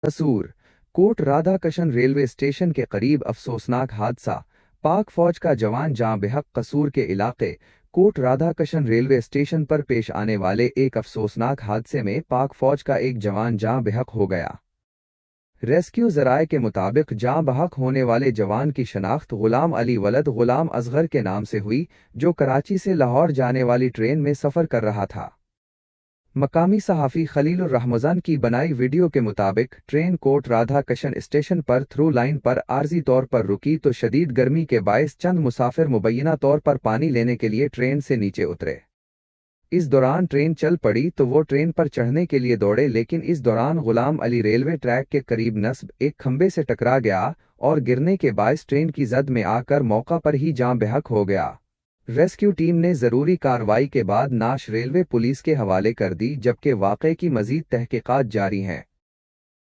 कसूर coat Radhakrishna railway station के करीब अफसोसनाक हादसा। पाक फौज का जवान जाँ बेहक। कसूर के इलाके कोट राधाकृष्ण रेलवे स्टेशन पर पेश आने वाले एक अफसोसनाक हादसे में पाक फौज का एक जवान जाँ बेहक हो गया। रेस्क्यू जराये के मुताबिक जाँ बहक होने वाले जवान की शनाख्त गुलाम अली वलद गुलाम असगर के नाम से हुई, जो कराची से लाहौर जाने वाली ट्रेन में सफ़र कर रहा था। मकामी सहाफ़ी खलीलुर रहमज़ान की बनाई वीडियो के मुताबिक ट्रेन कोट राधाकृष्ण स्टेशन पर थ्रू लाइन पर आर्जी तौर पर रुकी तो शदीद गर्मी के बायस चंद मुसाफिर मुबैना तौर पर पानी लेने के लिए ट्रेन से नीचे उतरे। इस दौरान ट्रेन चल पड़ी तो वो ट्रेन पर चढ़ने के लिए दौड़े, लेकिन इस दौरान गुलाम अली रेलवे ट्रैक के करीब नस्ब एक खंबे से टकरा गया और गिरने के बायस ट्रेन की जद में आकर मौका पर ही जाँ बेहक हो गया। रेस्क्यू टीम ने ज़रूरी कार्रवाई के बाद नाश रेलवे पुलिस के हवाले कर दी, जबकि वाक़े की मज़ीद तहकीकात जारी हैं।